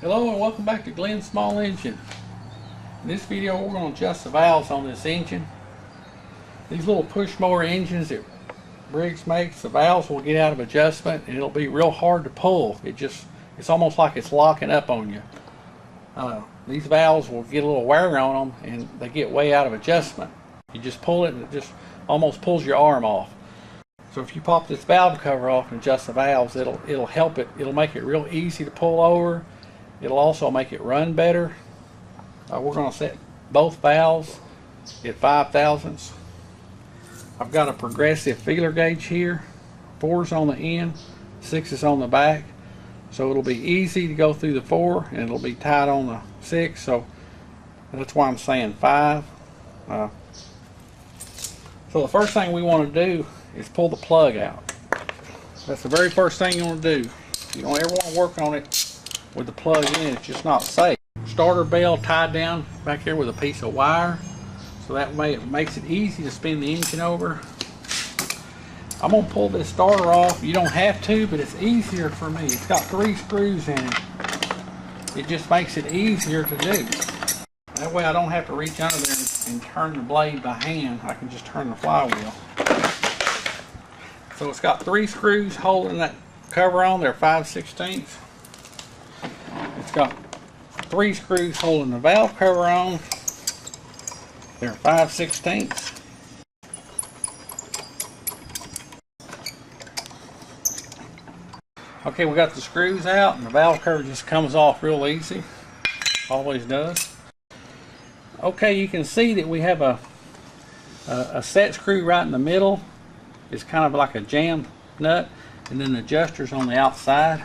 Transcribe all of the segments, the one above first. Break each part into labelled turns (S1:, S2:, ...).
S1: Hello and welcome back to Glenn's Small Engine. In this video we're going to adjust the valves on this engine. These little push mower engines that Briggs makes, the valves will get out of adjustment and it'll be real hard to pull. It's almost like it's locking up on you. These valves will get a little wear on them and they get way out of adjustment. You just pull it and it just almost pulls your arm off. So if you pop this valve cover off and adjust the valves, it'll help it. It'll make it real easy to pull over. It'll also make it run better. We're going to set both valves at 5/1000ths. I've got a progressive feeler gauge here. 4's on the end, 6 is on the back. So it'll be easy to go through the 4 and it'll be tight on the 6. So that's why I'm saying 5. So the first thing we want to do is pull the plug out. That's the very first thing you want to do. You don't ever want to work on it with the plug in. It's just not safe. Starter bell tied down back here with a piece of wire, so that way it makes it easy to spin the engine over. I'm going to pull this starter off. You don't have to, but it's easier for me. It's got 3 screws in it. It just makes it easier to do. That way I don't have to reach under there and turn the blade by hand. I can just turn the flywheel. So it's got 3 screws holding that cover on. They're 5/16. It's got 3 screws holding the valve cover on. They're 5/16. Okay, we got the screws out and the valve cover just comes off real easy. Always does. Okay, you can see that we have a set screw right in the middle. It's kind of like a jam nut, and then the adjuster's on the outside.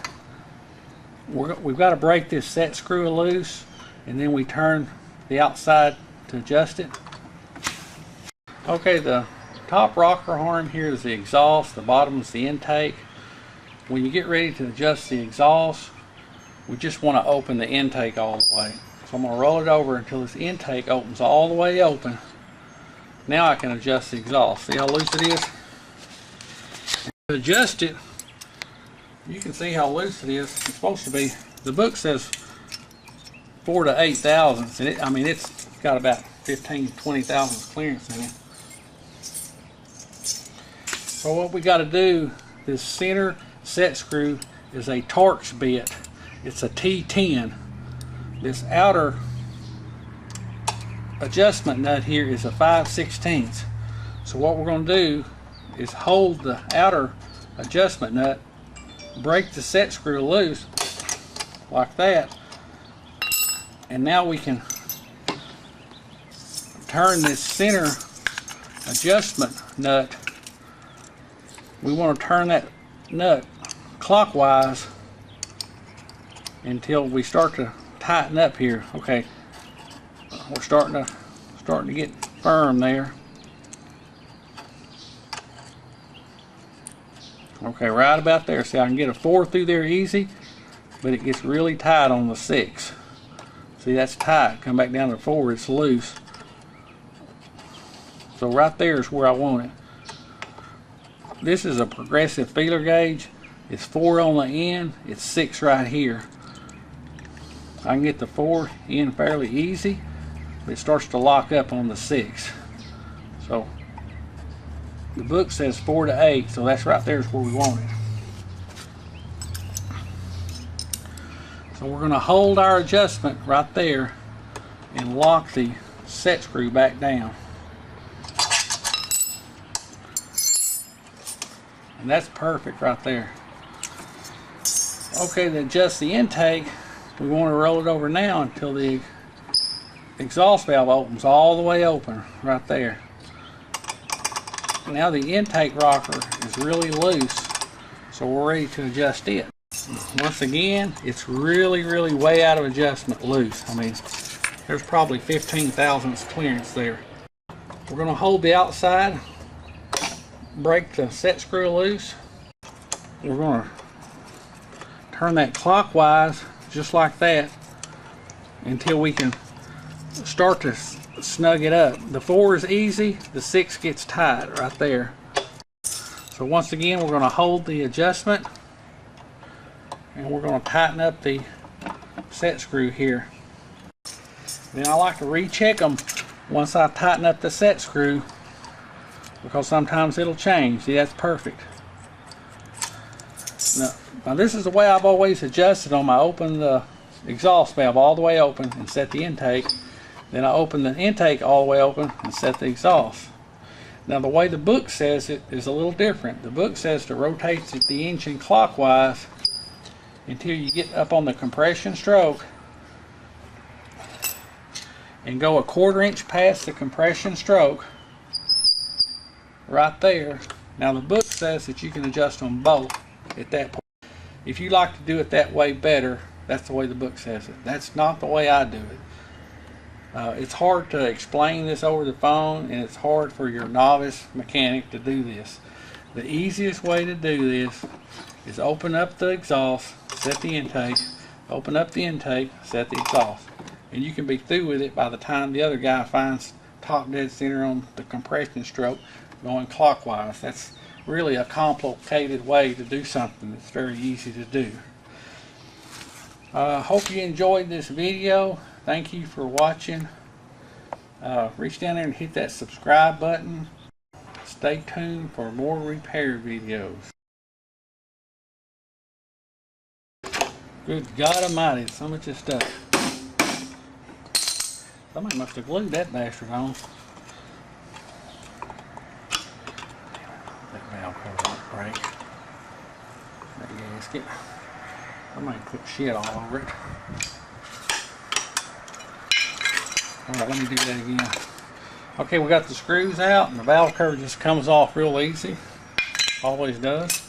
S1: We've got to break this set screw loose, and then we turn the outside to adjust it. Okay, the top rocker arm here is the exhaust, the bottom is the intake. When you get ready to adjust the exhaust, we just want to open the intake all the way. So I'm going to roll it over until this intake opens all the way open. Now I can adjust the exhaust. See how loose it is? To adjust it, you can see how loose it is. It's supposed to be, the book says 4 to 8 thousandths, and it's got about 15-20 thousandths clearance in it. So what we got to do, this center set screw is a Torx bit. It's a T10. This outer adjustment nut here is a 5/16. So what we're going to do is hold the outer adjustment nut, break the set screw loose like that, and now we can turn this center adjustment nut. We want to turn that nut clockwise until we start to tighten up here. Okay, we're starting to get firm there. Okay, right about there. See, I can get a 4 through there easy, but it gets really tight on the 6. See, that's tight. Come back down to 4, it's loose. So right there is where I want it. This is a progressive feeler gauge. It's 4 on the end, it's 6 right here. I can get the 4 in fairly easy, but it starts to lock up on the 6. So the book says 4 to 8, so that's right there is where we want it. So we're going to hold our adjustment right there and lock the set screw back down. And that's perfect right there. Okay, to adjust the intake, we want to roll it over now until the exhaust valve opens all the way open right there. Now the intake rocker is really loose, so we're ready to adjust it. Once again, it's really way out of adjustment loose. There's probably 15 thousandths clearance there. We're going to hold the outside, break the set screw loose. We're going to turn that clockwise just like that until we can start to snug it up. The 4 is easy, the 6 gets tight right there. So once again, we're going to hold the adjustment and we're going to tighten up the set screw here. Then I like to recheck them once I tighten up the set screw, because sometimes it'll change. See, that's perfect. Now this is the way I've always adjusted them. I open the exhaust valve all the way open and set the intake. Then I open the intake all the way open and set the exhaust. Now the way the book says it is a little different. The book says to rotate the engine clockwise until you get up on the compression stroke and go 1/4 inch past the compression stroke right there. Now the book says that you can adjust them both at that point. If you like to do it that way better, that's the way the book says it. That's not the way I do it. It's hard to explain this over the phone, and it's hard for your novice mechanic to do this. The easiest way to do this is open up the exhaust, set the intake, open up the intake, set the exhaust. And you can be through with it by the time the other guy finds top dead center on the compression stroke going clockwise. That's really a complicated way to do something that's very easy to do. Hope you enjoyed this video. Thank you for watching. Reach down there and hit that subscribe button. Stay tuned for more repair videos. Good God Almighty, so much of stuff. Somebody must have glued that bastard on. That valve cover won't break. That gasket. Somebody put shit all over it. Alright, let me do that again. Okay, we got the screws out and the valve cover just comes off real easy. Always does.